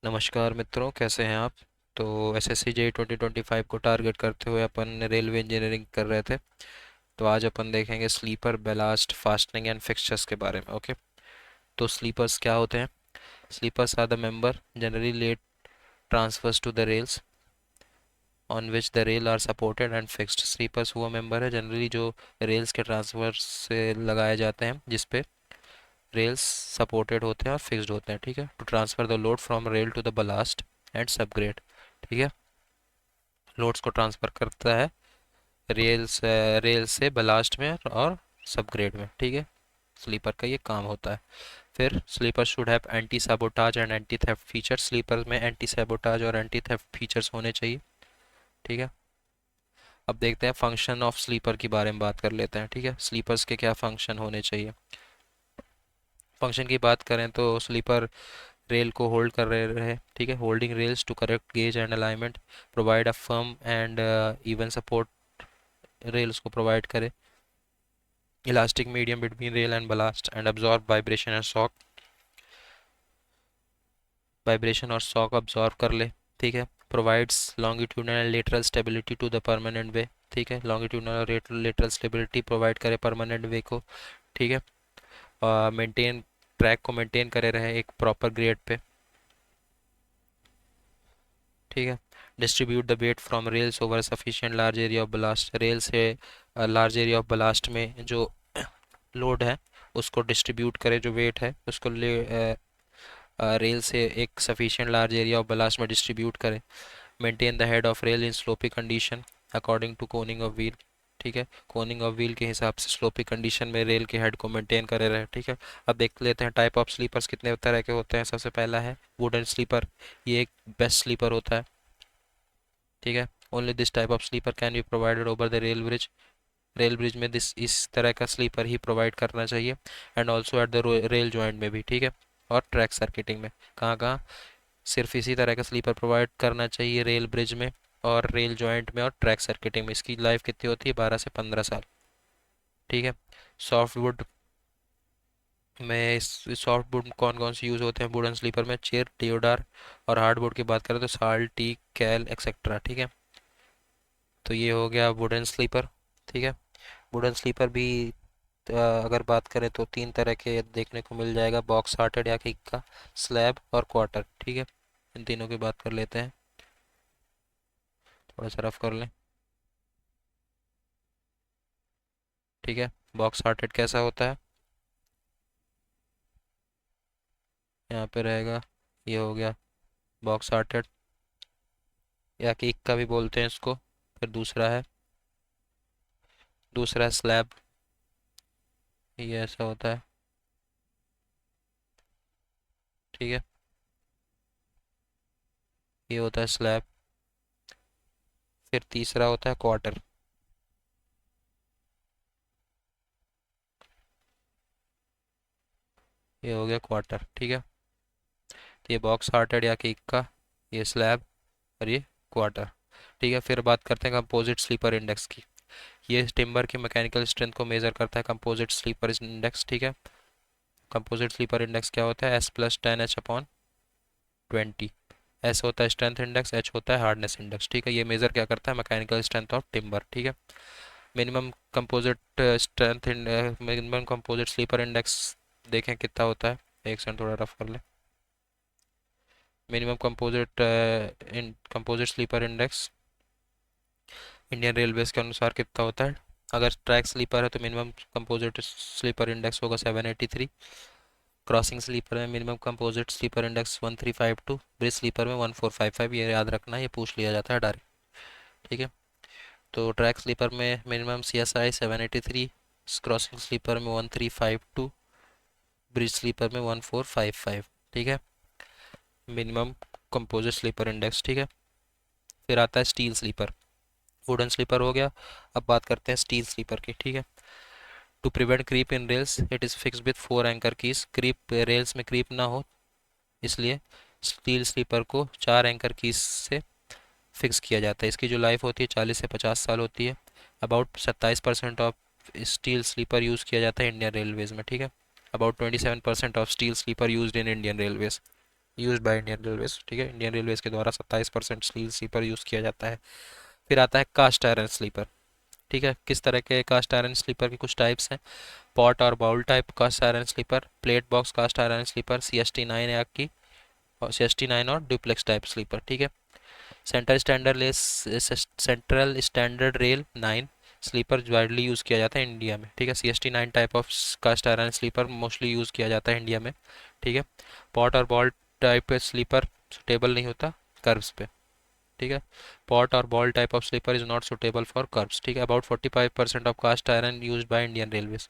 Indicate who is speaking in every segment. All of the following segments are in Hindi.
Speaker 1: नमस्कार मित्रों, कैसे हैं आप। तो एसएससी जेई 2025 को टारगेट करते हुए अपन रेलवे इंजीनियरिंग कर रहे थे। तो आज अपन देखेंगे sleeper, ballast, fastening and fixtures के बारे में। ओके। तो स्लीपर्स क्या होते हैं। Sleepers are the member generally laid transverse to the rails on which the rail are supported and fixed. Sleepers वो मेंबर है जनरली जो रेल्स के ट्रांसफर से लगाए जाते हैं, जिस पे रेल्स सपोर्टेड होते हैं और फिक्स्ड होते हैं। ठीक है। To transfer the load from rail to the ballast and subgrade. ठीक है। लोड्स को ट्रांसफ़र करता है रेल से बलास्ट में और सब ग्रेड में। ठीक है। स्लीपर का ये काम होता है। फिर sleeper should have anti sabotage and anti theft features. Sleeper में एंटी सैबोटाज और एंटी थेफ्ट फीचर्स होने चाहिए। ठीक है। अब देखते हैं फंक्शन ऑफ स्लीपर के बारे में बात कर लेते हैं। ठीक है। स्लीपर्स के क्या फंक्शन होने चाहिए। फंक्शन की बात करें तो स्लीपर रेल को होल्ड कर रहे रहे। ठीक है। Holding rails to correct gauge and alignment, provide a firm and even support. Rails को प्रोवाइड करे elastic medium between rail and ballast and absorb vibration and shock। Vibration और शॉक absorb कर ले। ठीक है। Provides longitudinal and lateral stability to the permanent way। ठीक है। longitudinal और lateral stability प्रोवाइड करे परमानेंट वे को। ठीक है। मेंटेन ट्रैक को मेंटेन करे रहे एक प्रॉपर ग्रेड पे। ठीक है। Distribute the weight from rails over sufficient large area of ballast. Rail से लार्ज एरिया ऑफ बलास्ट में जो लोड है उसको डिस्ट्रीब्यूट करे, जो वेट है उसको रेल से एक sufficient large area of ballast में डिस्ट्रीब्यूट करे। Maintain the head of rail in sloppy condition according to coning of wheel. ठीक है। कोनिंग ऑफ व्हील के हिसाब से स्लोपी कंडीशन में रेल के हेड को मेंटेन करे रहे। ठीक है। अब देख लेते हैं टाइप ऑफ स्लीपर्स कितने तरह के होते हैं। सबसे पहला है वुडन स्लीपर। ये एक बेस्ट स्लीपर होता है। ठीक है। Only this type of sleeper can be provided over the rail bridge. Rail bridge में दिस इस तरह का स्लीपर ही प्रोवाइड करना चाहिए। And also at the rail joint में भी। ठीक है। और ट्रैक सर्किटिंग में कहाँ कहाँ सिर्फ इसी तरह का स्लीपर प्रोवाइड करना चाहिए, रेल ब्रिज में और रेल जॉइंट में और ट्रैक सर्किटिंग में। इसकी लाइफ कितनी होती है, 12 से 15 साल। ठीक है। सॉफ्ट वुड में सॉफ्ट वुड कौन कौन से यूज़ होते हैं वुडन स्लीपर में। चेयर, टियोडार। और हार्ड वुड की बात करें तो साल, टीक, कैल एक्सेट्रा। ठीक है। तो ये हो गया वुडन स्लीपर। ठीक है। वुडन स्लीपर भी अगर बात करें तो तीन तरह के देखने को मिल जाएगा, बॉक्स हार्टेड या किक का, स्लैब और क्वार्टर। ठीक है। इन तीनों की बात कर लेते हैं। थोड़ा सा रफ कर लें। ठीक है। बॉक्स हार्टेड कैसा होता है, यहाँ पे रहेगा। ये हो गया बॉक्स हार्टेड या किक का भी बोलते हैं इसको। फिर दूसरा है स्लैब। ये ऐसा होता है। ठीक है। ये होता है स्लैब। फिर तीसरा होता है क्वार्टर। ये हो गया क्वार्टर। ठीक है। तो ये बॉक्स हार्टेड या किक का, ये स्लैब और ये क्वार्टर। ठीक है। फिर बात करते हैं कंपोजिट स्लीपर इंडेक्स की। ये टिम्बर की मैकेनिकल स्ट्रेंथ को मेजर करता है, कंपोजिट स्लीपर इंडेक्स। ठीक है। कंपोजिट स्लीपर इंडेक्स क्या होता है, S+10H/20। एस होता है स्ट्रेंथ इंडेक्स, एच होता है हार्डनेस इंडेक्स। ठीक है। ये मेजर क्या करता है, मैकेनिकल स्ट्रेंथ ऑफ टिम्बर। ठीक है। Minimum composite minimum composite sleeper index देखें कितना होता है। एक सेकंड थोड़ा रफ कर ले। Minimum composite sleeper index Indian Railways के अनुसार कितना होता है। अगर ट्रैक स्लीपर है तो मिनिमम कंपोजिट स्लीपर इंडेक्स होगा 783। क्रॉसिंग स्लीपर में minimum composite sleeper index 1352। Bridge sleeper में 1455। ये याद रखना, ये पूछ लिया जाता है डायरेक्ट। ठीक है। तो ट्रैक स्लीपर में मिनिमम CSI 783, क्रॉसिंग स्लीपर में 1352, ब्रिज स्लीपर में 1455। ठीक है। Minimum composite sleeper index. ठीक है। फिर आता है स्टील स्लीपर। वुडन स्लीपर हो गया। अब बात करते हैं स्टील स्लीपर की। ठीक है। To prevent creep in rails it is fixed with 4 anchor keys. Creep rails में क्रीप ना हो इसलिए स्टील स्लीपर को 4 एंकर कीज से फिक्स किया जाता है। इसकी जो लाइफ होती है 40 से 50 साल होती है। About 27% of steel sleeper use किया जाता है इंडियन रेलवेज में। ठीक है। About 27% of steel sleeper use in Indian Railways. Use by Indian Railways, ठीक है, इंडियन रेलवेज के द्वारा 27% स्टील स्लीपर यूज़ किया जाता है। फिर आता है कास्ट आयरन स्लीपर, ठीक है। किस तरह के कास्ट आयरन स्लीपर के कुछ टाइप्स हैं? पॉट और bowl type cast iron sleeper, plate box cast iron sleeper, CST 9 है आपकी, और CST 9 और डुप्लेक्स टाइप स्लीपर, ठीक है। Central standard rail 9 sleeper widely use किया जाता है इंडिया में, ठीक है। CST 9 type of cast iron sleeper mostly use किया जाता है इंडिया में, ठीक है। पॉट और बॉल टाइप स्लीपर सुटेबल नहीं होता कर्व्स पे, ठीक है। पॉट और ball type of sleeper is not suitable for curves, ठीक है। About 45% of cast iron use by Indian Railways,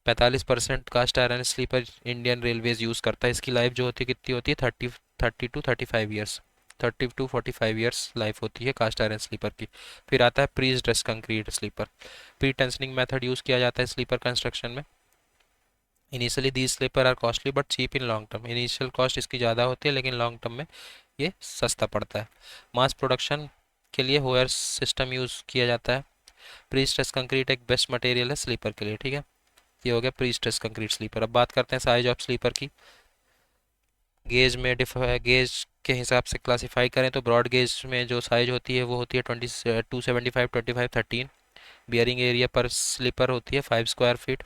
Speaker 1: 45% cast iron sleeper Indian Railways use करता है। इसकी लाइफ जो होती है कितनी होती है? 30 to 35 years, 30 to 45 years life होती है कास्ट आयरन स्लीपर की। फिर आता है pre stress concrete sleeper. Pre tensioning method use किया जाता है स्लीपर कंस्ट्रक्शन में। Initially these sleeper are costly but cheap in long term, initial cost इसकी ज़्यादा होती है लेकिन लॉन्ग टर्म में ये सस्ता पड़ता है। मास प्रोडक्शन के लिए होयर सिस्टम यूज़ किया जाता है। प्री स्ट्रेस कंक्रीट एक बेस्ट मटेरियल है स्लीपर के लिए, ठीक है। ये हो गया प्री स्ट्रेस कंक्रीट स्लीपर। अब बात करते हैं साइज ऑफ स्लीपर की। गेज में गेज के हिसाब से क्लासीफाई करें तो ब्रॉड गेज में जो साइज होती है वो होती है 275/25/13। बियरिंग एरिया पर स्लीपर होती है 5 स्क्वायर फीट,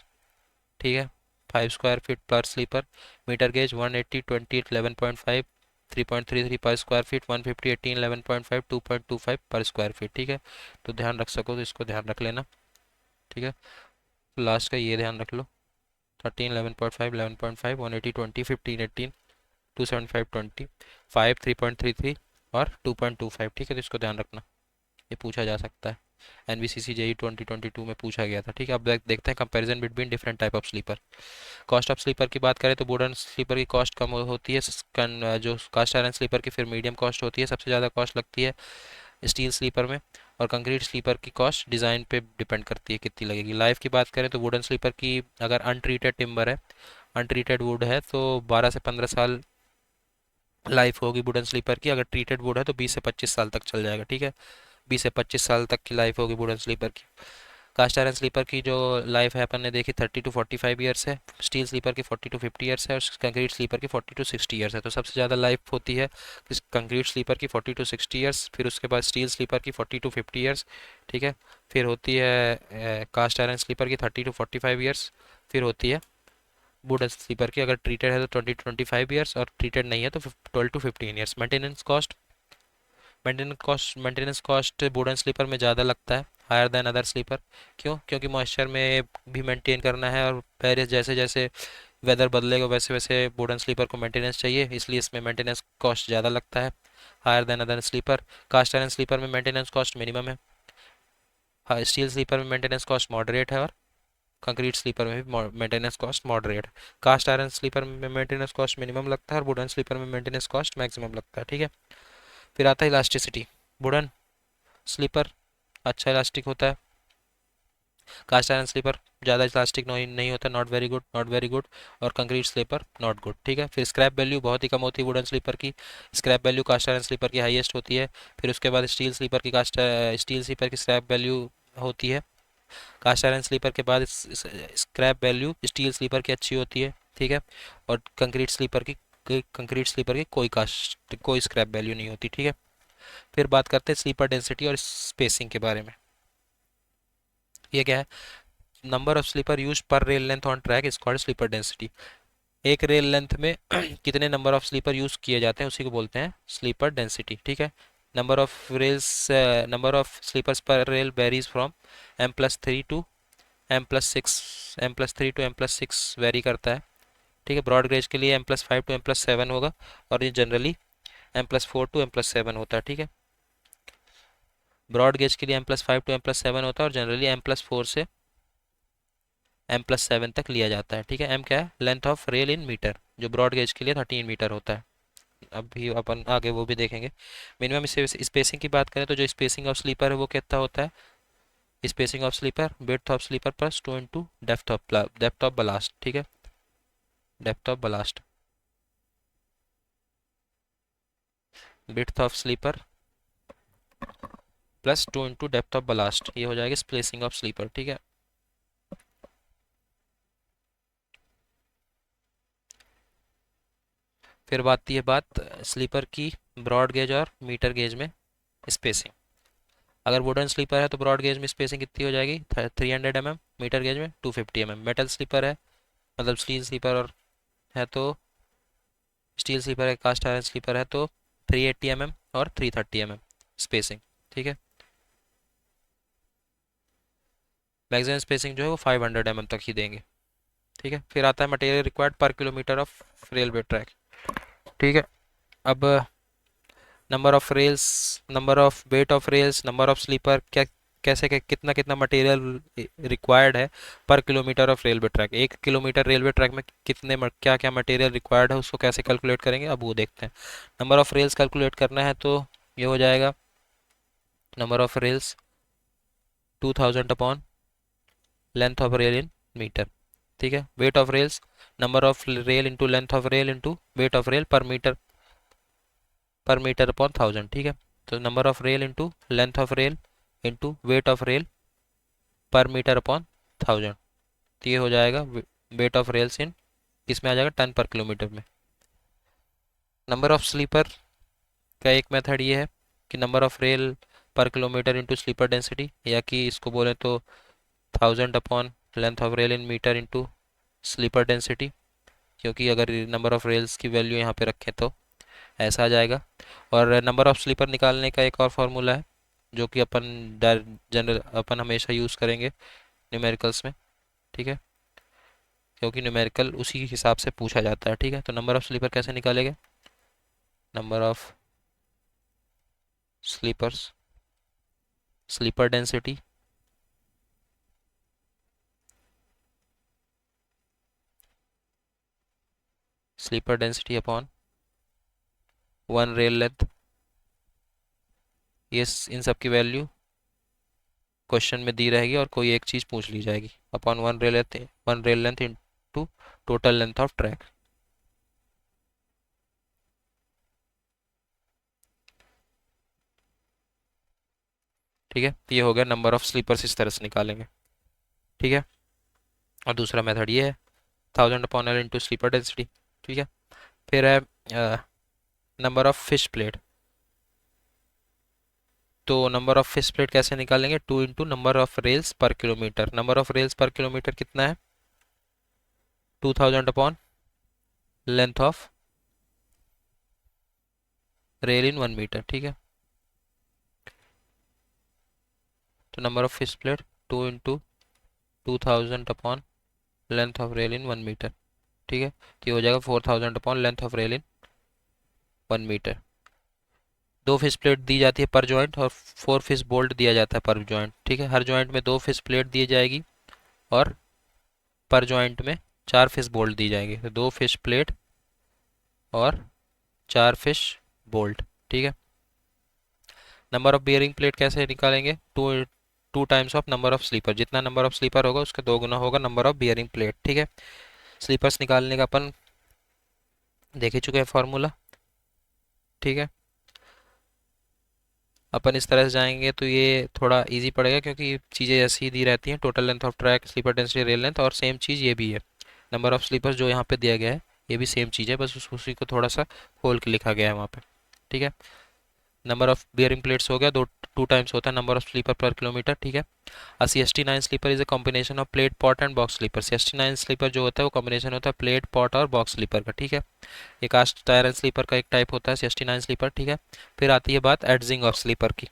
Speaker 1: ठीक है, 5 स्क्वायर फीट पर स्लीपर। मीटर गेज 180/20 11.5 3.33 पर स्क्वायर फीट, 150/18 11.5 2.25 पर स्क्वायर फीट, ठीक है। तो ध्यान रख सको तो इसको ध्यान रख लेना, ठीक है। लास्ट का ये ध्यान रख लो, 13 11.5 11.5 180/20 15/18 275/20 3.33 और 2.25, ठीक है। तो इसको ध्यान रखना, ये पूछा जा सकता है। NBCC JEE 2022 में पूछा गया था, ठीक है। अब देखते हैं comparison between different type of sleeper. Cost of sleeper की बात करें तो वुडन स्लीपर की कॉस्ट कम होती है, जो कास्ट आयरन स्लीपर की फिर मीडियम कॉस्ट होती है, सबसे ज़्यादा कॉस्ट लगती है स्टील स्लीपर में। और कंक्रीट स्लीपर की कॉस्ट डिज़ाइन पे डिपेंड करती है कितनी लगेगी। लाइफ की बात करें तो वुडन स्लीपर की अगर अनट्रीटेड टिम्बर है, अनट्रीटेड वुड है तो 12 से 15 साल लाइफ होगी वुडन स्लीपर की। अगर ट्रीटेड वुड है तो 20 से 25 साल तक चल जाएगा, ठीक है। 20 से 25 साल तक की लाइफ होगी वुडन स्लीपर की। कास्ट आयरन स्लीपर की जो लाइफ है अपन ने देखी 30 टू 45 ईयर्स है, स्टील स्लीपर की 40 टू 50 ईयर्स है, और कंक्रीट स्लीपर की 40 टू 60 ईयर्स है। तो सबसे ज़्यादा लाइफ होती है कंक्रीट स्लीपर की 40 टू 60 ईयर्स, फिर उसके बाद स्टील स्लीपर की 40 टू 50 ईयर्स, ठीक है। फिर होती है कास्ट आयरन स्लीपर की 30 टू 45 ईयर्स, फिर होती है वुडन स्लीपर की अगर ट्रीटेड है तो 20 टू 25 ईयर्स, और ट्रीटेड नहीं है तो 12 to 15 years. Maintenance cost wooden sleeper में ज़्यादा लगता है, हायर देन अदर स्लीपर। क्यों? क्योंकि मॉइस्चर में भी मेंटेन करना है, और पहले जैसे जैसे वेदर बदलेगा वैसे वैसे वुडन स्लीपर को मेंटेनेंस चाहिए, इसलिए इसमें मेंटेनेंस कॉस्ट ज़्यादा लगता है, higher than other sleeper. Cast iron sleeper में मेंटेनेंस कॉस्ट मिनिमम है, स्टील स्लीपर में मेंटेनेंस कॉस्ट मॉडरेट है, और कंक्रीट स्लीपर में भी मेंटेनेंस कॉस्ट मॉडरेट है। कास्ट आयरन स्लीपर में मेंटेनेंस कॉस्ट मिनिमम लगता है और वुडन स्लीपर में मेंटेनेंस कॉस्ट मैक्सिमम लगता है, ठीक है। फिर आता है इलास्टिसिटी। वुडन स्लीपर अच्छा इलास्टिक होता है, कास्ट आयरन स्लीपर ज़्यादा इलास्टिक नहीं होता, not very good, not very good. और कंक्रीट स्लीपर नॉट गुड, ठीक है। फिर स्क्रैप वैल्यू बहुत ही कम होती है वुडन स्लीपर की, scrap value cast iron sleeper की हाईएस्ट होती है। फिर उसके बाद स्टील स्लीपर की स्क्रैप वैल्यू होती है कास्ट आयरन स्लीपर के बाद, स्क्रैप वैल्यू स्टील स्लीपर की अच्छी होती है, ठीक है। और कंक्रीट स्लीपर की कोई स्क्रैप वैल्यू नहीं होती, ठीक है। फिर बात करते हैं स्लीपर डेंसिटी और स्पेसिंग के बारे में। ये क्या है? Number of sleeper use per rail length on track is called sleeper density. एक रेल लेंथ में कितने नंबर ऑफ स्लीपर यूज किए जाते हैं उसी को बोलते हैं स्लीपर डेंसिटी, ठीक है। Number of sleepers per rail varies from M+3 to M+6 vary करता है, ठीक है। ब्रॉड गेज के लिए M+5 टू M+7 होगा, और ये जनरली M+4 टू M+7 होता है, ठीक है। ब्रॉड गेज के लिए M+5 टू M+7 होता है, और जनरली M+4 से M+7 तक लिया जाता है, ठीक है। M क्या है? Length of rail in metre, जो ब्रॉड गेज के लिए 13 मीटर होता है। अभी अपन आगे वो भी देखेंगे। मिनिमम स्पेसिंग की बात करें तो जो स्पेसिंग ऑफ स्लीपर है वो कितना होता है? Spacing of sleeper width of sleeper plus 2 into depth of ballast, ठीक है, depth of ballast. Width of sleeper plus 2 into depth of ballast, ये हो जाएगा स्पेसिंग ऑफ स्लीपर, ठीक है। फिर आती है बात स्लीपर की ब्रॉड गेज और मीटर गेज में स्पेसिंग। अगर वुडन स्लीपर है तो ब्रॉड गेज में स्पेसिंग कितनी हो जाएगी, 300 mm, मीटर गेज में 250 mm। मेटल स्लीपर है, मतलब स्टील स्लीपर और है तो स्टील स्लीपर है, कास्ट आयरन स्लीपर है तो 380 mm और 330 mm स्पेसिंग। ठीक है, मैक्सिमम स्पेसिंग जो है वो 500 mm तक ही देंगे। ठीक है, फिर आता है material required per kilometre of railway track. ठीक है, अब number of rails, number of weight of rails, number of sleeper, क्या कैसे कितना कितना मटेरियल रिक्वायर्ड है per kilometre of railway track. 1 kilometre railway track में कितने क्या क्या मटेरियल रिक्वायर्ड है उसको कैसे कैलकुलेट करेंगे, अब वो देखते हैं। नंबर ऑफ रेल्स कैलकुलेट करना है तो ये हो जाएगा number of rails 2000 upon length of rail in metre. ठीक है, weight of rails number of rail into length of rail into weight of rail per metre upon 1000। ठीक है, तो number of rail into length of rail into weight of rail per metre upon 1000। तो ये हो जाएगा वेट ऑफ रेल्स इन, इसमें आ जाएगा टन पर किलोमीटर में। नंबर ऑफ स्लीपर का एक मेथड ये है कि number of rail per kilometre into sleeper density, या कि इसको बोले तो 1000 upon length of rail in metre into sleeper density, क्योंकि अगर नंबर ऑफ रेल्स की वैल्यू यहाँ पे रखें तो ऐसा आ जाएगा। और नंबर ऑफ स्लीपर निकालने का एक और फार्मूला है जो कि अपन हमेशा यूज़ करेंगे न्यूमेरिकल्स में। ठीक है, क्योंकि न्यूमेरिकल उसी हिसाब से पूछा जाता है। ठीक है, तो नंबर ऑफ स्लीपर कैसे निकालेंगे, number of sleepers, sleeper density upon 1 rail length. ये इन सब की वैल्यू क्वेश्चन में दी रहेगी और कोई एक चीज़ पूछ ली जाएगी, upon 1 rail length into total length of track. ठीक है, ये हो गया नंबर ऑफ स्लीपर्स, इस तरह से निकालेंगे। ठीक है, और दूसरा मेथड ये है 1000 upon L into sleeper density. ठीक है, फिर है नंबर ऑफ फिश प्लेट। तो नंबर ऑफ फिश प्लेट कैसे निकालेंगे, 2 into number of rails per kilometre. Number of rails per kilometre कितना है, 2000 upon length of rail in 1 metre. ठीक है, तो number of fish plate 2 into 2000 upon length of rail in 1 metre. ठीक है, तो ये हो जाएगा 4000 upon length of rail in 1 मीटर। 2 फिश प्लेट दी जाती है पर जॉइंट और 4 फिश बोल्ट दिया जाता है पर जॉइंट। ठीक है, हर जॉइंट में 2 फिश प्लेट दी जाएगी और पर जॉइंट में 4 फिश बोल्ट दी जाएगी। तो 2 फिश प्लेट और 4 फिश बोल्ट। ठीक है, नंबर ऑफ बियरिंग प्लेट कैसे निकालेंगे, two times of number of sleeper. जितना नंबर ऑफ स्लीपर होगा उसका 2 गुना होगा नंबर ऑफ बियरिंग प्लेट। ठीक है, स्लीपर्स निकालने का अपन देख ही चुके हैं फॉर्मूला। ठीक है, अपन इस तरह से जाएंगे तो ये थोड़ा इजी पड़ेगा क्योंकि चीज़ें ऐसी ही दी रहती हैं, total length of track, sleeper density, rail length, और सेम चीज़ ये भी है। नंबर ऑफ स्लीपर्स जो यहाँ पे दिया गया है ये भी सेम चीज़ है, बस उसी को थोड़ा सा खोल के लिखा गया है वहाँ पे। ठीक है, नंबर ऑफ बियरिंग प्लेट्स हो गया, 2 टाइम्स होता है number of sleeper per kilometre. ठीक है, a CST9 sleeper is a combination of plate pot and box sleeper. CST9 sleeper जो होता है वो कॉम्बिनेशन होता है प्लेट पॉट और बॉक्स स्लीपर का। ठीक है, ये कास्ट आयरन स्लीपर का एक टाइप होता है CST9 स्लीपर। ठीक है, फिर आती है बात एडजिंग ऑफ स्लीपर की।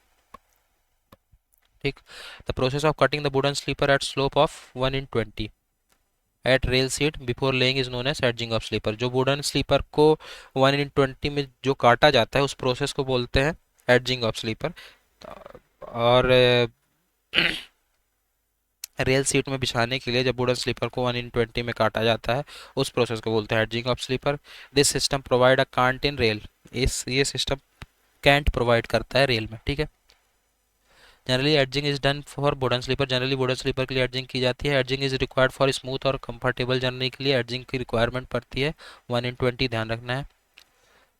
Speaker 1: ठीक, the process of cutting the wooden sleeper at slope of 1/20 at rail seat before laying is known as adzing of sleeper. जो वुडन स्लीपर को 1/20 में जो काटा जाता है उस प्रोसेस को बोलते हैं एडजिंग ऑफ स्लीपर। और रेल सीट में बिछाने के लिए जब वुडन स्लीपर को 1/20 में काटा जाता है उस प्रोसेस को बोलते हैं adzing of sleeper. This system provide a cant in rail. ये सिस्टम कैंट प्रोवाइड करता है रेल में। ठीक है, generally adzing is done for wooden sleeper. Generally wooden sleeper के लिए एडजिंग की जाती है। Adzing is required for smooth और कंफर्टेबल जर्नी के लिए एडजिंग की रिक्वायरमेंट पड़ती है। 1/20 ध्यान रखना है।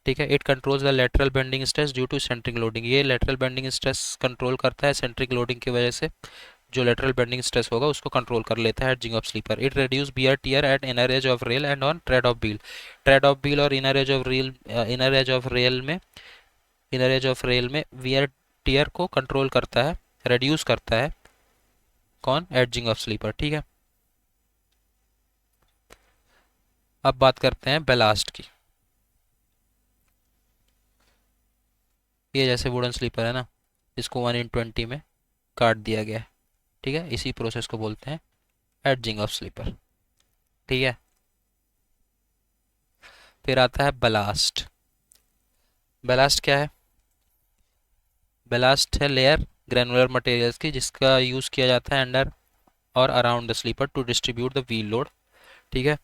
Speaker 1: ठीक है, it controls the lateral bending stress due to centric loading. ये लेटरल बेंडिंग स्ट्रेस कंट्रोल करता है सेंट्रिक लोडिंग की वजह से। जो लेटरल बेंडिंग स्ट्रेस होगा उसको कंट्रोल कर लेता है adzing of sleeper. It reduce wear tear at inner edge of rail and on tread of wheel. Tread of wheel और इनर एज ऑफ रेल में वियर टियर को कंट्रोल करता है, रिड्यूस करता है कौन, एडजिंग ऑफ स्लीपर। ठीक है, अब बात करते हैं बेलास्ट की। ये जैसे वुडन स्लीपर है ना, इसको 1/20 में काट दिया गया है। ठीक है, इसी प्रोसेस को बोलते हैं एडजिंग ऑफ स्लीपर। ठीक है, फिर आता है बलास्ट। बलास्ट क्या है? बलास्ट है लेयर ग्रेनुलर मटेरियल्स की जिसका यूज़ किया जाता है अंडर और around the sleeper to distribute the wheel load. ठीक है,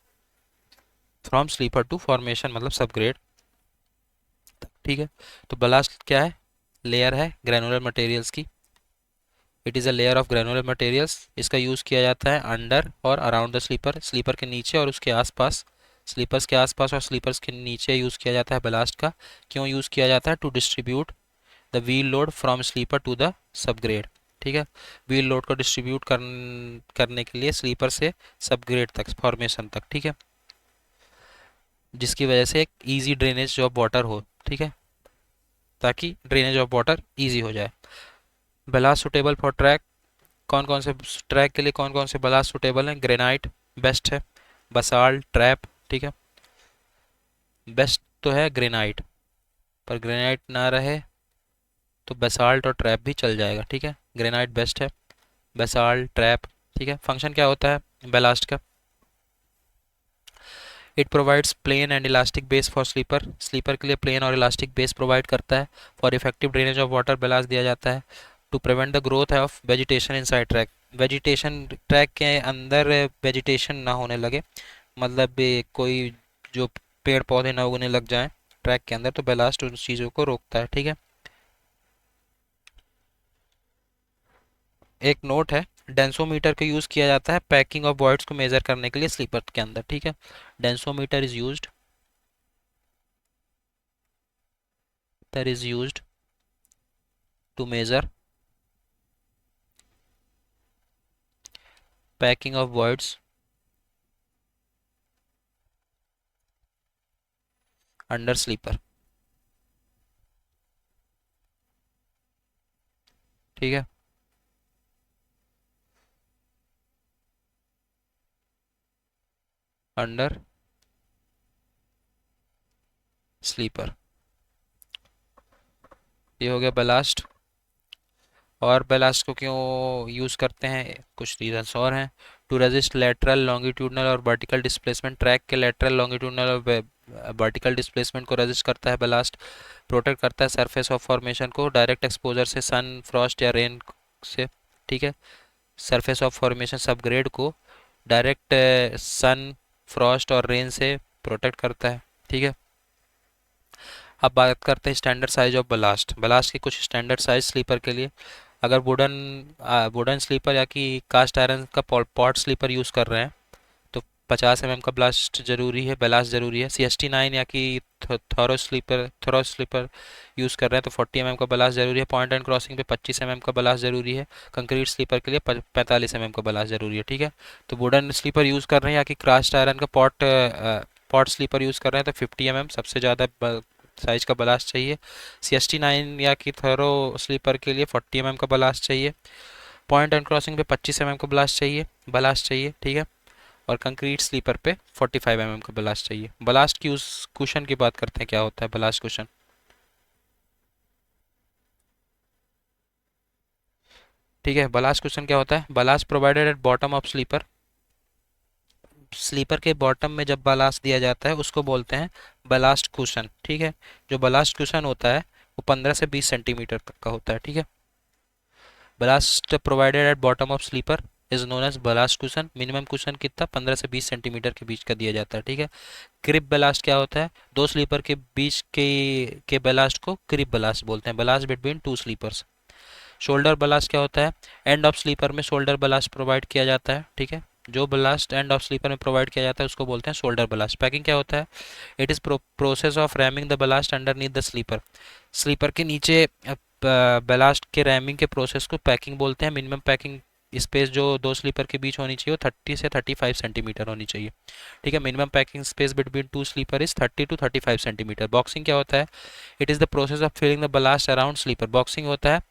Speaker 1: फ्रॉम स्लीपर टू फॉर्मेशन मतलब सबग्रेड। ठीक है, तो बलास्ट क्या है? लेयर है ग्रेनुलर मटेरियल्स की। It is a layer of granular materials. इसका यूज़ किया जाता है अंडर और अराउंड द स्लीपर, स्लीपर के नीचे और उसके आसपास। स्लीपर्स के आसपास और स्लीपर्स के नीचे यूज़ किया जाता है बलास्ट का। क्यों यूज़ किया जाता है? To distribute the wheel load from sleeper to the subgrade. ठीक है, व्हील लोड को डिस्ट्रीब्यूट करने के लिए स्लीपर से सबग्रेड तक, फॉर्मेशन तक। ठीक है, जिसकी वजह से एक ईजी ड्रेनेज ऑफ वाटर हो। ठीक है, ताकि ड्रेनेज ऑफ वाटर ईजी हो जाए। Blast suitable for track. कौन कौन से ट्रैक के लिए कौन कौन से बलास्ट सुटेबल हैं? ग्रेनाइट बेस्ट है, बसाल्ट, ट्रैप। ठीक है, बेस्ट तो है ग्रेनाइट, पर ग्रेनाइट ना रहे तो बेसाल्ट और ट्रैप भी चल जाएगा। ठीक है, ग्रेनाइट बेस्ट है, बेसाल्ट, ट्रैप। ठीक है, फंक्शन क्या होता है बेलास्ट का? It provides plain and elastic base for sleeper. Sleeper के लिए प्लेन और इलास्टिक बेस प्रोवाइड करता है। For effective drainage of water ballast दिया जाता है। To prevent the growth of vegetation inside track. Vegetation, track के अंदर वेजिटेशन ना होने लगे, मतलब कोई जो पेड़ पौधे ना उगने लग जाएं ट्रैक के अंदर, तो बेलास्ट उन चीज़ों को रोकता है। ठीक है, एक नोट है, डेंसोमीटर का यूज़ किया जाता है पैकिंग ऑफ वॉइड्स को मेजर करने के लिए स्लीपर के अंदर। ठीक है, densometer is used, that is used to measure packing of voids under sleeper। ठीक है, अंडर स्लीपर। ये हो गया बेलास्ट। और बेलास्ट को क्यों यूज़ करते हैं? कुछ रीजंस और हैं। टू रेजिस्ट लेटरल, लॉन्गिट्यूडनल और वर्टिकल डिस्प्लेसमेंट। ट्रैक के लेटरल, लॉन्गिट्यूडनल और वर्टिकल डिस्प्लेसमेंट को रेजिस्ट करता है बेलास्ट। प्रोटेक्ट करता है सरफेस ऑफ फॉर्मेशन को डायरेक्ट एक्सपोजर से, सन, फ्रॉस्ट या रेन से। ठीक है, सरफेस ऑफ फॉर्मेशन सबग्रेड को डायरेक्ट सन, फ्रॉस्ट और रेन से प्रोटेक्ट करता है। ठीक है, अब बात करते हैं standard size of blast. Blast के कुछ स्टैंडर्ड साइज स्लीपर के लिए। अगर वुडन स्लीपर या कि कास्ट आयरन का पॉट स्लीपर यूज़ कर रहे हैं तो 50 mm का ब्लास्ट जरूरी है, बलास्ट जरूरी है। CST9 या कि थोरो स्लीपर यूज़ कर रहे हैं तो 40 mm का बलास्ट जरूरी है। पॉइंट एंड क्रॉसिंग पे 25 mm का बलास्ट जरूरी है। कंक्रीट स्लीपर के लिए 45 mm का बलास्ट जरूरी है। ठीक है, तो वुडन स्लीपर यूज़ कर रहे हैं या कि कास्ट आयरन का पॉट स्लीपर यूज़ कर रहे हैं तो 50 mm सबसे ज़्यादा साइज का बलास्ट चाहिए। CST9 या कि थोरो स्लीपर के लिए 40 mm का बलास्ट चाहिए। पॉइंट एंड क्रॉसिंग पे 25 mm का बलास्ट चाहिए। ठीक है, और कंक्रीट स्लीपर पे 45 mm का बलास्ट चाहिए। बलास्ट की उस कुशन की बात करते हैं, क्या होता है बलास्ट कुशन? ठीक है, बलास्ट कुशन क्या होता है? Ballast provided at bottom of sleeper. Sleeper के बॉटम में जब बलास्ट दिया जाता है उसको बोलते हैं बलास्ट कुशन। ठीक है, जो बलास्ट कुशन होता है वो 15 से 20 सेंटीमीटर तक का होता है। ठीक है, ballast provided at bottom of sleeper is known as ballast cushion. Minimum cushion कितना? 15 से 20 सेंटीमीटर के बीच का दिया जाता है। ठीक है, क्रिप बलास्ट क्या होता है? दो स्लीपर के बीच के बलास्ट को क्रिप बलास्ट बोलते हैं, ballast between two sleepers. Shoulder ballast क्या होता है? एंड ऑफ स्लीपर में शोल्डर बलास्ट प्रोवाइड किया जाता है। ठीक है, जो बलास्ट एंड ऑफ स्लीपर में प्रोवाइड किया जाता है उसको बोलते हैं शोल्डर बलास्ट। पैकिंग क्या होता है? It is process of ramming the ballast underneath the sleeper. Sleeper के नीचे बलास्ट के रैमिंग के प्रोसेस को पैकिंग बोलते हैं। मिनिमम पैकिंग स्पेस जो दो स्लीपर के बीच होनी चाहिए वो 30 से 35 सेंटीमीटर होनी चाहिए। ठीक है, minimum packing space between two sleeper is 30 to 35 centimetre. Boxing क्या होता है? It is the process of filling the ballast around sleeper. Boxing होता है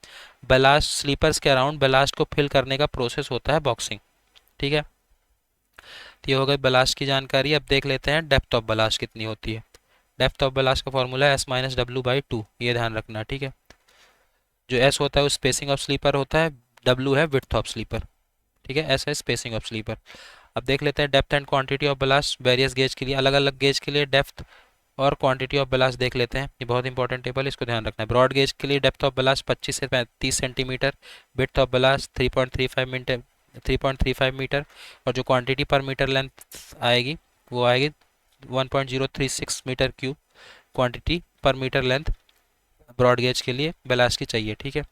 Speaker 1: बलास्ट, स्लीपर्स के अराउंड बलास्ट को फिल करने का प्रोसेस होता है बॉक्सिंग। ठीक है, तो ये हो गई बलास्ट की जानकारी। अब देख लेते हैं डेप्थ ऑफ बलास्ट कितनी होती है। डेप्थ ऑफ बलास्ट का फॉर्मूला है S-W/2, ये ध्यान रखना। ठीक है, जो S होता है वो स्पेसिंग ऑफ स्लीपर होता है, W है विड्थ ऑफ स्लीपर। ठीक है, S है स्पेसिंग ऑफ स्लीपर। अब देख लेते हैं depth and quantity of blast various gauge के लिए, अलग अलग गेज के लिए डेप्थ और क्वांटिटी ऑफ बलास्ट देख लेते हैं। ये बहुत इंपॉर्टेंट टेबल है, इसको ध्यान रखना है। ब्रॉड गेज के लिए डेप्थ ऑफ बलास्ट 25 से 30 centimetre, width of ballast 3.35 metre और जो क्वांटिटी पर मीटर लेंथ आएगी वो आएगी 1.036 मीटर क्यूब क्वांटिटी पर मीटर लेंथ ब्रॉड गेज के लिए बलास्ट की चाहिए। ठीक है,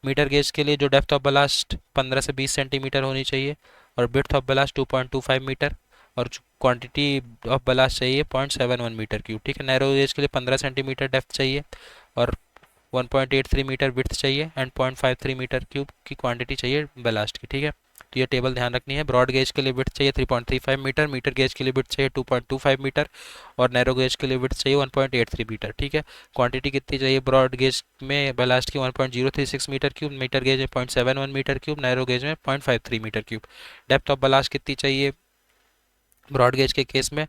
Speaker 1: मीटर गेज के लिए जो डेप्थ ऑफ बलास्ट 15 से 20 सेंटीमीटर होनी चाहिए और विड्थ ऑफ बलास्ट 2.25 मीटर और क्वांटिटी ऑफ बलास्ट चाहिए 0.71 मीटर क्यूब। ठीक है, नैरो गेज के लिए 15 सेंटीमीटर डेप्थ चाहिए और 1.83 मीटर विड्थ चाहिए एंड 0.53 मीटर क्यूब की क्वांटिटी चाहिए बलास्ट की। ठीक है, तो ये टेबल ध्यान रखनी है। ब्रॉड गेज के लिए विड्थ चाहिए 3.35 मीटर, मीटर गेज के लिए विड्थ चाहिए 2.25 मीटर और नैरो गेज के लिए विड्थ चाहिए 1.83 मीटर। ठीक है, क्वांटिटी कितनी चाहिए ब्रॉड गेज में बलास्ट की 1.036 मीटर क्यूब, मीटर गेज में 0.71 मीटर क्यूब, नैरो गेज में 0.53 metre cube. Depth of ballast कितनी चाहिए ब्रॉड गेज के केस में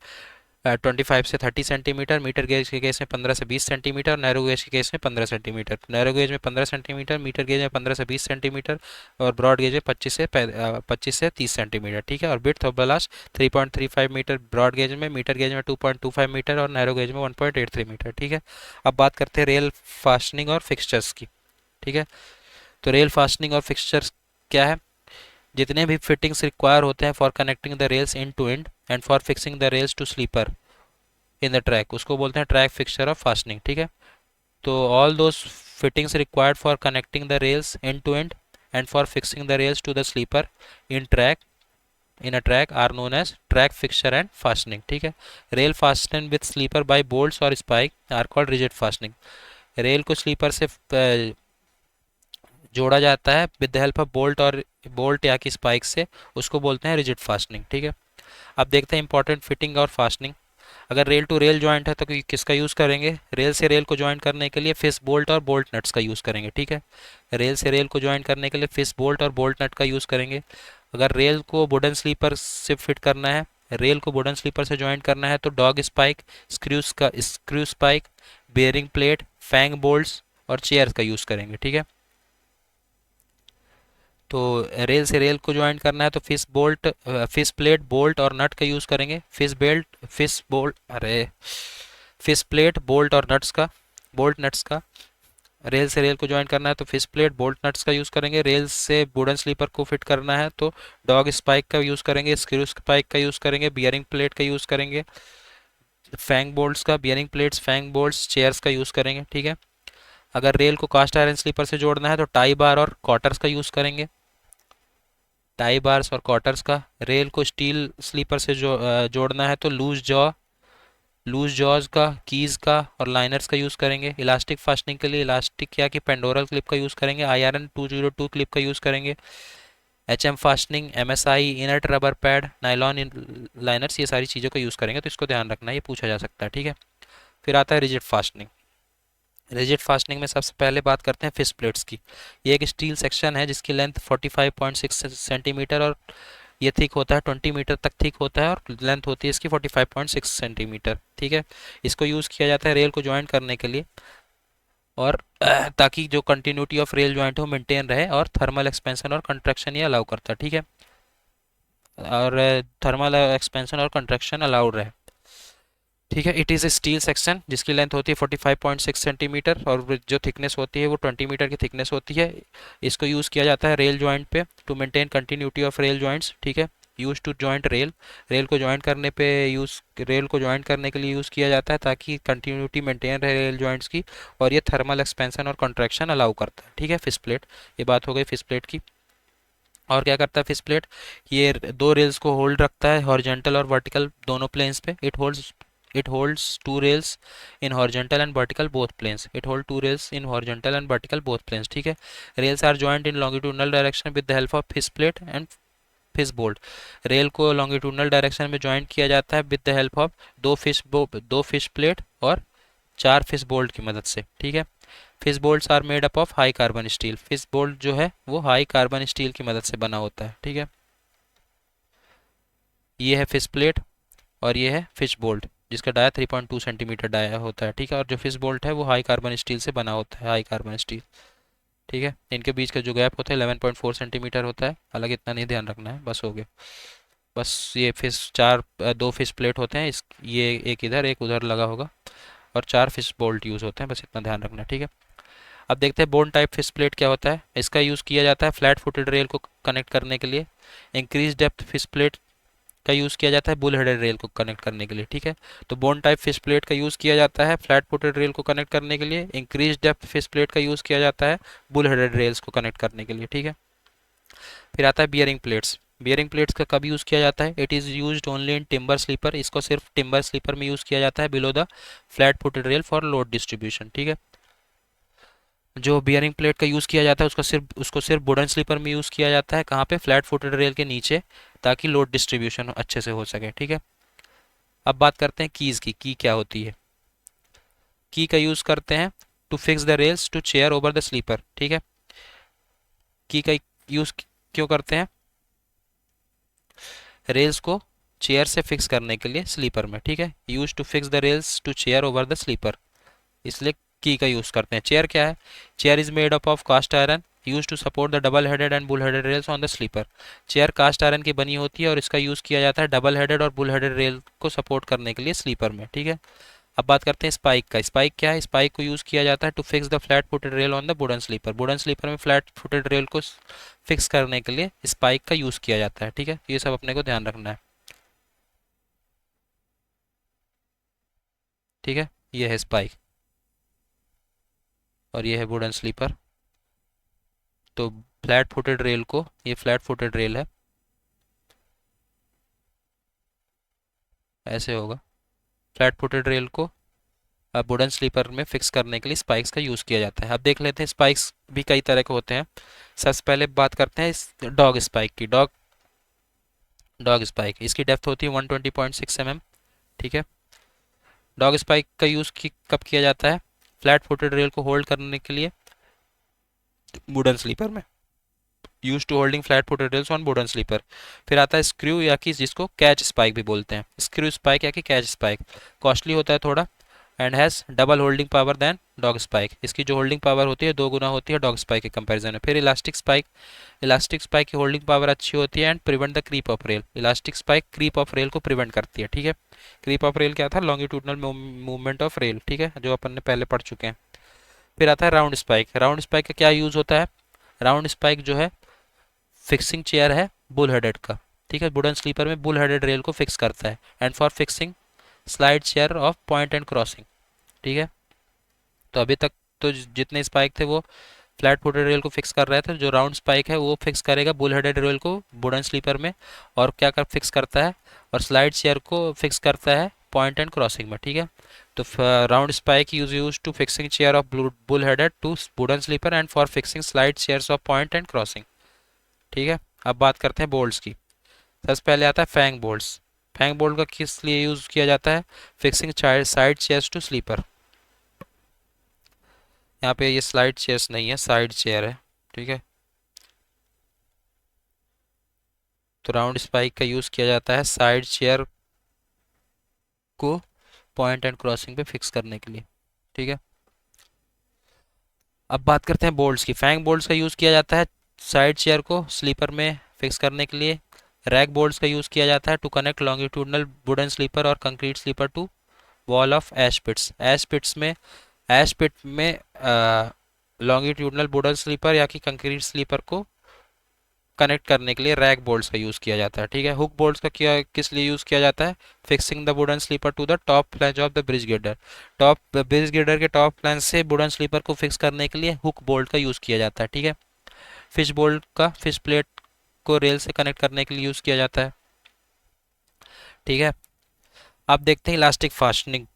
Speaker 1: 25 से 30 सेंटीमीटर, मीटर गेज के केस में 15 से 20 सेंटीमीटर, नैरो गेज के केस में 15 सेंटीमीटर। नैरो गेज में 15 सेंटीमीटर, मीटर गेज में 15 से 20 सेंटीमीटर और ब्रॉड गेज में 25 से 30 सेंटीमीटर। ठीक है, और width of ballast 3.35 metre broad gauge में, मीटर गेज में 2.25 मीटर और नैरो गेज में 1.83 मीटर। ठीक है, अब बात करते हैं रेल फास्टनिंग और फिक्सचर्स की। ठीक है, तो रेल फास्टनिंग और फिक्सचर्स क्या है? जितने भी फिटिंग्स रिक्वायर होते हैं for connecting the rails in to end and for fixing the rails to sleeper in the track, उसको बोलते हैं ट्रैक फिक्सचर ऑफ फास्टनिंग। ठीक है, तो all those fittings required for connecting the rails end to end and for fixing the rails to the sleeper in track in a track are known as track fixture and fastening. ठीक है, rail fasten with sleeper by bolts और spike are called rigid fastening. Rail को स्लीपर से जोड़ा जाता है with the help of bolt या कि स्पाइक से, उसको बोलते हैं रिजिड फास्टनिंग। ठीक है, अब देखते हैं इंपॉर्टेंट फिटिंग और फास्टनिंग। अगर रेल टू रेल जॉइंट है तो किसका यूज़ करेंगे? रेल से रेल को ज्वाइन करने के लिए फिश बोल्ट और बोल्ट नट्स का यूज़ करेंगे। ठीक है, रेल से रेल को ज्वाइन करने के लिए फिश बोल्ट और बोल्ट नट का यूज़ करेंगे। अगर रेल को वुडन स्लीपर से फिट करना है, रेल को वुडन स्लीपर से ज्वाइन करना है तो dog spike, screw spike, bearing plate, fang bolts और चेयर्स का यूज़ करेंगे। ठीक है, तो रेल से रेल को ज्वाइन करना है तो फिश प्लेट, बोल्ट और नट का यूज़ करेंगे। फिश प्लेट, बोल्ट और बोल्ट नट्स का। रेल से रेल को ज्वाइन करना है तो फिश प्लेट, बोल्ट नट्स का यूज़ करेंगे। रेल से वुडन स्लीपर को फिट करना है तो डॉग स्पाइक का यूज़ करेंगे, स्क्रू स्पाइक का यूज़ करेंगे, बियरिंग प्लेट का यूज़ करेंगे, फैंग बोल्ट्स का, bearing plates, fang bolts, chairs का यूज़ करेंगे। ठीक है, अगर रेल को कास्ट आयरन स्लीपर से जोड़ना है तो टाई बार और कॉटर्स का यूज़ करेंगे। टाई बार्स और कॉटर्स का। रेल को स्टील स्लीपर से जोड़ना है तो लूज जॉज का, कीज का और लाइनर्स का यूज़ करेंगे। इलास्टिक फास्टनिंग के लिए इलास्टिक या कि पेंडोरल क्लिप का यूज़ करेंगे। IRN 202 क्लिप का यूज़ करेंगे। HM fastening, MSI, inert rubber pad, nylon liners, ये सारी चीज़ों का यूज़ करेंगे, तो इसको ध्यान रखना, ये पूछा जा सकता है। ठीक है, फिर आता है रिजिड फास्टनिंग। रिजिड फास्टनिंग में सबसे पहले बात करते हैं फिश प्लेट्स की। ये एक स्टील सेक्शन है जिसकी लेंथ 45.6 सेंटीमीटर और ये थिक होता है 20 मीटर तक थिक होता है और लेंथ होती है इसकी 45.6 सेंटीमीटर। ठीक है, इसको यूज़ किया जाता है रेल को ज्वाइन करने के लिए और ताकि जो कंटिन्यूटी ऑफ रेल ज्वाइंट हो मेंटेन रहे और थर्मल एक्सपेंशन और कंट्रैक्शन ये अलाउ करता है। ठीक है, और थर्मल एक्सपेंशन और कंट्रैक्शन अलाउड रहे। ठीक है, it is a steel section जिसकी लेंथ होती है 45.6 सेंटीमीटर और जो थिकनेस होती है वो 20 मीटर की थिकनेस होती है। इसको यूज़ किया जाता है रेल जॉइंट पे to maintain continuity of rail joints. ठीक है, use to joint rail, rail को जॉइंट करने के लिए यूज़ किया जाता है ताकि कंटिन्यूटी मेंटेन रहे रेल जॉइंट्स की और ये थर्मल एक्सपेंशन और कंट्रैक्शन अलाउ करता है। ठीक है, फिश प्लेट, ये बात हो गई फिश प्लेट की। और क्या करता है फिश प्लेट? ये दो रेल्स को होल्ड रखता है हॉरिजॉन्टल और वर्टिकल दोनों प्लेन्स पे। It holds It holds two rails in horizontal and vertical both planes. It holds two rails in horizontal and vertical both planes. ठीक है. Rails are joined in longitudinal direction with the help of fish plate and fish bolt. Rail को लॉन्गिट्यूडनल डायरेक्शन में ज्वाइन किया जाता है विद द हेल्प ऑफ दो फिश प्लेट और चार फिश बोल्ट की मदद से. ठीक है. Fish bolts are made up of high carbon steel. Fish bolt जो है वो हाई कार्बन स्टील की मदद से बना होता है. ठीक है. ये है फिश प्लेट और ये है फिश बोल्ट जिसका डाया 3.2 सेंटीमीटर डाया होता है. ठीक है. और जो फिश बोल्ट है वो हाई कार्बन स्टील से बना होता है, हाई कार्बन स्टील. ठीक है. इनके बीच का जो गैप होता है 11.4 सेंटीमीटर होता है. हालांकि इतना नहीं ध्यान रखना है, बस हो गया. बस ये दो फिश प्लेट होते हैं. इस ये एक इधर एक उधर लगा होगा और चार फिश बोल्ट यूज़ होते हैं. बस इतना ध्यान रखना है. ठीक है. अब देखते हैं बोन टाइप फिश प्लेट क्या होता है. इसका यूज़ किया जाता है फ्लैट फुटेड रेल को कनेक्ट करने के लिए. इंक्रीज डेप्थ फिश प्लेट का यूज़ किया जाता है बुल हेडेड रेल को कनेक्ट करने के लिए. ठीक है. तो बोन टाइप फिश प्लेट का यूज़ किया जाता है फ्लैट फुटेड रेल को कनेक्ट करने के लिए. इंक्रीज डेप्थ फिश प्लेट का यूज़ किया जाता है बुल हेडेड रेल्स को कनेक्ट करने के लिए. ठीक है. फिर आता है बियरिंग प्लेट्स. बियरिंग प्लेट्स का कब यूज़ किया जाता है. It is used only in timber sleeper. इसको सिर्फ टिम्बर स्लीपर में यूज़ किया जाता है below the flat footed rail for load distribution. ठीक है. जो बियरिंग प्लेट का यूज़ किया जाता है उसको सिर्फ वुडन स्लीपर में यूज़ किया जाता है. कहाँ पे. फ्लैट फुटेड रेल के नीचे, ताकि लोड डिस्ट्रीब्यूशन अच्छे से हो सके. ठीक है. अब बात करते हैं कीज़ की. की क्या होती है. की का यूज़ करते हैं to fix the rails to chair over the sleeper. ठीक है. की का यूज़ क्यों करते हैं. रेल्स को चेयर से फिक्स करने के लिए स्लीपर में. ठीक है. Use to fix the rails to chair over the sleeper, इसलिए की का यूज़ करते हैं. चेयर क्या है. Chair is made up of cast iron use to support the double headed and bull headed rails on the sleeper. Chair cast iron की बनी होती है और इसका यूज़ किया जाता है डबल हेडेड और बुल हेडेड रेल को सपोर्ट करने के लिए स्लीपर में. ठीक है. अब बात करते हैं स्पाइक का. स्पाइक क्या है. स्पाइक को यूज़ किया जाता है to fix the flat footed rail on the wooden sleeper. Wooden sleeper में फ्लैट फुटेड रेल को फिक्स करने के लिए स्पाइक का यूज़ किया जाता है. ठीक है. ये सब अपने को ध्यान रखना है. ठीक है. ये है स्पाइक और ये है वुडन स्लीपर. तो फ्लैट फुटेड रेल को, ये फ्लैट फुटेड रेल है, ऐसे होगा. फ्लैट फुटेड रेल को अब वुडन स्लीपर में फिक्स करने के लिए स्पाइक्स का यूज़ किया जाता है. अब देख लेते हैं स्पाइक्स भी कई तरह के होते हैं. सबसे पहले बात करते हैं इस डॉग स्पाइक की. डॉग डॉग स्पाइक, इसकी डेप्थ होती है 120.6 mm. ठीक है. डॉग स्पाइक का यूज़ कब किया जाता है. फ्लैट फुटेड रेल को होल्ड करने के लिए वुडन स्लीपर में. Use to holding flat footed rails on wooden sleeper. फिर आता है स्क्रू या कि जिसको कैच स्पाइक भी बोलते हैं. स्क्रू स्पाइक या कि कैच स्पाइक कॉस्टली होता है थोड़ा and has double holding power then dog spike. इसकी जो होल्डिंग पावर होती है 2 गुना होती है डॉग स्पाइक के कंपैरिजन में. फिर इलास्टिक स्पाइक. इलास्टिक स्पाइक की होल्डिंग पावर अच्छी होती है and prevent the creep of rail. Elastic spike creep of rail को प्रिवेंट करती है. ठीक है. क्रीप ऑफ रेल क्या था. Longitudinal movement of rail. ठीक है, जो अपन ने पहले पढ़ चुके हैं. फिर आता है राउंड स्पाइक. राउंड स्पाइक का क्या यूज़ होता है. राउंड स्पाइक जो है फिक्सिंग चेयर है बुल हेडेड का. ठीक है. वुडन स्लीपर में बुल हेडेड रेल को फिक्स करता है and for fixing slide chair of point and crossing. ठीक है. तो अभी तक तो जितने स्पाइक थे वो फ्लैट फुटेड रेल को फिक्स कर रहे थे. जो राउंड स्पाइक है वो फिक्स करेगा बुल हेडेड रेल को वुडन स्लीपर में और क्या कर फिक्स करता है, और स्लाइड चेयर को फिक्स करता है पॉइंट एंड क्रॉसिंग में. ठीक है. तो round spike use to fixing chair of bull headed to wooden sleeper and for fixing slide chairs of point and crossing. ठीक है. अब बात करते हैं बोल्ट्स की. सबसे पहले आता है फैंग बोल्ट्स. फैंग बोल्ट का किस लिए यूज़ किया जाता है. Fixing side chairs to sleeper. यहाँ पे ये स्लाइड चेयर्स नहीं है, साइड चेयर है. ठीक है. तो राउंड स्पाइक का यूज़ किया जाता है साइड चेयर को पॉइंट एंड क्रॉसिंग पे फिक्स करने के लिए. ठीक है. अब बात करते हैं बोल्ट्स की. फैंग बोल्ट्स का यूज़ किया जाता है साइड चेयर को स्लीपर में फिक्स करने के लिए. रैक बोल्ट्स का यूज़ किया जाता है to connect longitudinal wooden sleeper और concrete sleeper to wall of ash pits. Ash pit में लॉन्गिट्यूडनल वुडन स्लीपर या कि कंक्रीट स्लीपर को कनेक्ट करने के लिए रैक बोल्ट्स का यूज़ किया जाता है. ठीक है. हुक बोल्ट्स का किस लिए यूज़ किया जाता है. Fixing the wooden sleeper to the top flange of the bridge girder. Bridge girder के टॉप फ्लैंज से वुडन स्लीपर को फिक्स करने के लिए हुक बोल्ट का यूज़ किया जाता है. ठीक है. फिश बोल्ट का फिश प्लेट को रेल से कनेक्ट करने के लिए यूज़ किया जाता है. ठीक है. आप देखते हैं इलास्टिक फास्टनिंग।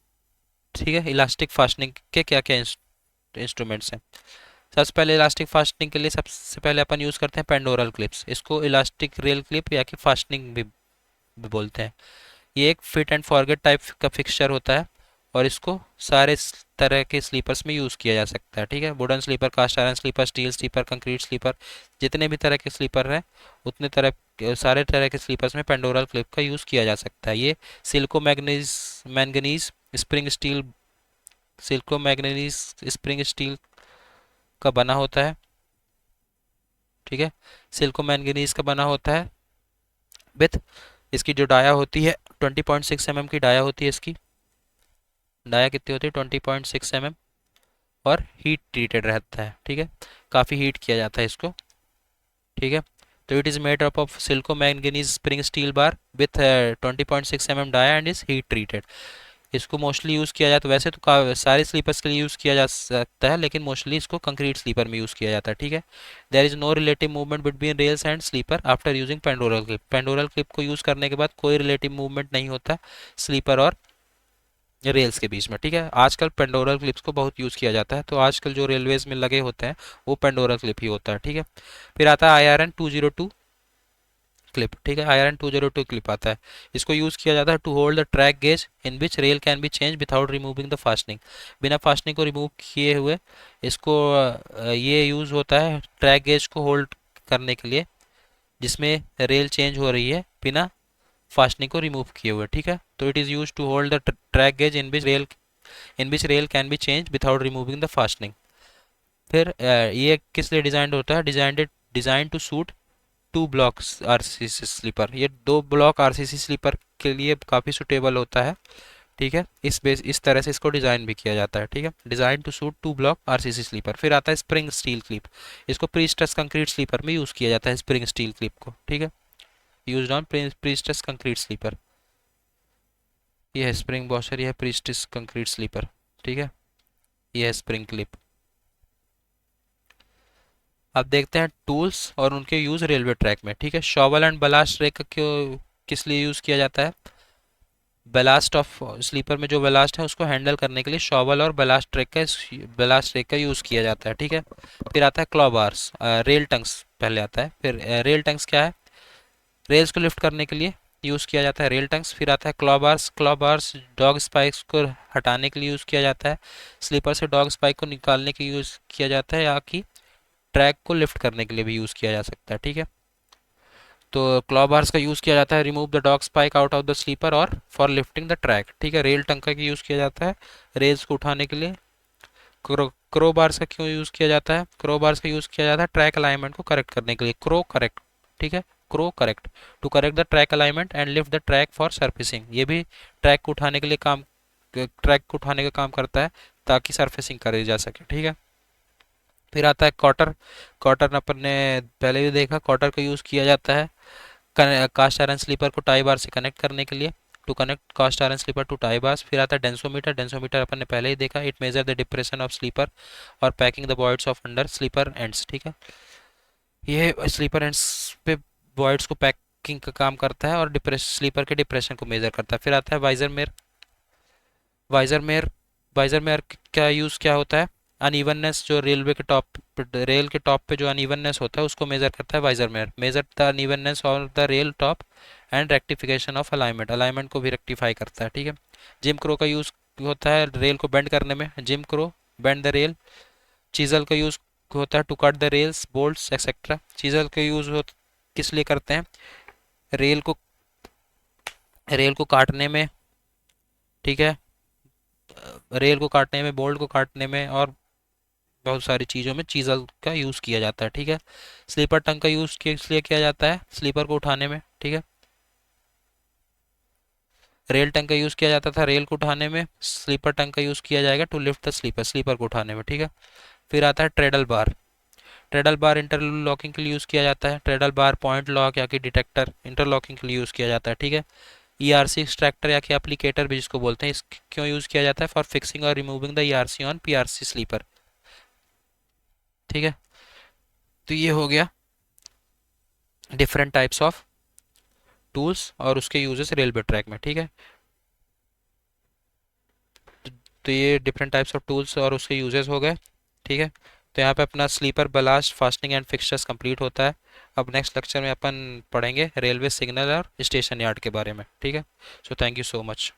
Speaker 1: ठीक है, इलास्टिक फास्टनिंग के क्या क्या इंस्ट्रूमेंट्स हैं। सबसे पहले इलास्टिक फास्टनिंग के लिए सबसे पहले अपन यूज़ करते हैं पेंडोरल क्लिप्स। इसको इलास्टिक रेल क्लिप या कि फास्टनिंग भी बोलते हैं। ये एक फिट एंड फॉरगेट टाइप का फिक्सचर होता है और इसको सारे तरह के स्लीपर्स में यूज़ किया जा सकता है। ठीक है, wooden sleeper, cast iron sleeper, steel sleeper, concrete sleeper, जितने भी तरह के स्लीपर हैं उतने तरह सारे तरह के स्लीपर्स में पेंडोरल क्लिप का यूज़ किया जा सकता है। ये silico manganese manganese spring steel silico manganese spring steel का बना होता है। ठीक है, सिल्को मैंगनीज का बना होता है विथ, इसकी जो डाया होती है 20.6 mm की डाया होती है। इसकी डाया कितनी होती है? 20.6 mm। और हीट ट्रीटेड रहता है। ठीक है, काफ़ी हीट किया जाता है इसको। ठीक है, तो it is made up of silico manganese spring steel bar with 20.6 mm dia and is heat treated. इसको मोस्टली यूज़ किया जाता है, वैसे तो सारे स्लीपर्स के लिए यूज़ किया जा सकता है, लेकिन मोस्टली इसको कंक्रीट स्लीपर में यूज़ किया जाता है। ठीक है, there is no relative movement between rails and sleeper after using Pandrol clip. Pandrol clip को यूज़ करने के बाद कोई रिलेटिव मूवमेंट नहीं होता स्लीपर और रेल्स के बीच में। ठीक है, आजकल पेंडोरल क्लिप्स को बहुत यूज़ किया जाता है, तो आजकल जो रेलवेज में लगे होते हैं वो पेंडोरल क्लिप ही होता है। ठीक है, फिर आता है IRN 202 क्लिप। ठीक है, IRN 202 क्लिप आता है। इसको यूज़ किया जाता है to hold the track gauge in which rail can be change without removing the fastening. बिना फास्टनिंग को रिमूव किए हुए इसको ये यूज़ होता है ट्रैक गेज को होल्ड करने के लिए जिसमें रेल चेंज हो रही है बिना फास्टनिंग को रिमूव किए हुए। ठीक है, तो it is use to hold the track gauge in which rail can be change without removing the fastening. फिर ये किस लिए डिजाइंड होता है? Design to suit 2 blocks RCC sleeper. ये 2 ब्लॉक आरसीसी स्लीपर के लिए काफ़ी सुटेबल होता है। ठीक है, इस तरह से इसको डिज़ाइन भी किया जाता है। ठीक है, design to suit 2 block RCC sleeper. फिर आता है स्प्रिंग स्टील क्लिप। इसको प्रीस्ट्रेस कंक्रीट स्लीपर में यूज़ किया जाता है, स्प्रिंग स्टील क्लिप को। ठीक है, use on prestress concrete sleeper. ये है स्प्रिंग वॉशर, ये है प्रीस्ट्रेस कंक्रीट स्लीपर। ठीक है, ये है स्प्रिंग क्लिप। अब देखते हैं टूल्स और उनके यूज़ रेलवे ट्रैक में। ठीक है, शॉवल एंड बलास्ट रेक क्यों किस लिए यूज़ किया जाता है? बेलास्ट ऑफ स्लीपर में जो बेलास्ट है उसको हैंडल करने के लिए शॉवल और बेलास्ट रेक का यूज़ किया जाता है। ठीक है, फिर आता है क्लॉ बार्स, रेल टंग्स पहले आता है। फिर रेल टंग्स क्या है? रेल्स को लिफ्ट करने के लिए यूज़ किया जाता है रेल टंग्स। फिर आता है claw bars. Claw bars dog spikes को हटाने के लिए यूज़ किया जाता है। स्लीपर से डॉग स्पाइक को निकालने के लिए यूज़ किया जाता है, या कि ट्रैक को लिफ्ट करने के लिए भी यूज़ किया जा सकता है। ठीक है, तो क्लॉ बार्स का यूज़ किया जाता है remove the dog spike out of the sleeper और फॉर लिफ्टिंग द ट्रैक। ठीक है, रेल टंका का यूज़ किया जाता है रेल्स को उठाने के लिए। क्रो बार्स का क्यों यूज़ किया जाता है? क्रो बार्स का यूज़ किया जाता है ट्रैक अलाइनमेंट को करेक्ट करने के लिए। Crow correct. ठीक है, crow correct to correct the track alignment and lift the track for surfacing. ये भी ट्रैक को उठाने के लिए ट्रैक को उठाने का काम करता है ताकि सरफेसिंग करी जा सके। ठीक है, फिर आता है कॉटर। कॉटर अपन ने पहले भी देखा, कॉटर का यूज़ किया जाता है कास्ट आयरन स्लीपर को टाई बार से कनेक्ट करने के लिए, to connect cast iron sleeper to tie bars. फिर आता है डेंसोमीटर। डेंसोमीटर अपन ने पहले ही देखा, it measure the depression of sleeper और packing the voids of under sleeper ends. ठीक है, ये स्लीपर एंड्स पे वॉइड्स को पैकिंग का काम करता है और स्लीपर के डिप्रेशन को मेजर करता है। फिर आता है visor mayor. Visor mayor visor mayor का यूज़ क्या होता है? अनइवननेस, जो रेल के टॉप पे जो अनइवननेस होता है उसको मेजर करता है visor mayor. Measure the unevenness of the rail top and rectification of alignment. Alignment को भी रेक्टिफाई करता है। ठीक है, जिम क्रो का यूज़ होता है रेल को बेंड करने में। Jim crow bend the rail. Chisel का यूज़ होता है to cut the rails bolts etcetera. Chisel का यूज़ हो किस लिए करते हैं? रेल को रेल को काटने में। ठीक है, रेल को काटने में, बोल्ट को काटने में और बहुत सारी चीज़ों में चीज़ल का यूज़ किया जाता है। ठीक है, स्लीपर टंग का यूज़ किस लिए किया जाता है? स्लीपर को उठाने में। ठीक है, रेल टंग का यूज़ किया जाता था रेल को उठाने में, स्लीपर टंग का यूज़ किया जाएगा to lift the sleeper, sleeper को उठाने में। ठीक है, फिर आता है ट्रेडल बार। ट्रेडल बार इंटरलॉकिंग के लिए यूज़ किया जाता है। ट्रेडल बार पॉइंट लॉक या कि डिटेक्टर इंटरलॉकिंग के लिए यूज़ किया जाता है। ठीक है, ईआरसी एक्सट्रैक्टर या कि एप्लीकेटर भी जिसको बोलते हैं, इस क्यों यूज़ किया जाता है? फॉर फिक्सिंग और removing the ERC on PRC sleeper. ठीक है, तो ये हो गया डिफरेंट टाइप्स ऑफ टूल्स और उसके यूजेस रेलवे ट्रैक में। ठीक है, तो ये डिफरेंट टाइप्स ऑफ टूल्स और उसके यूजेस हो गए। ठीक है, तो यहाँ पे अपना sleeper ballast fasting and fixtures complete होता है। अब नेक्स्ट लेक्चर में अपन पढ़ेंगे रेलवे सिग्नल और स्टेशन यार्ड के बारे में। ठीक है, so thank you so much.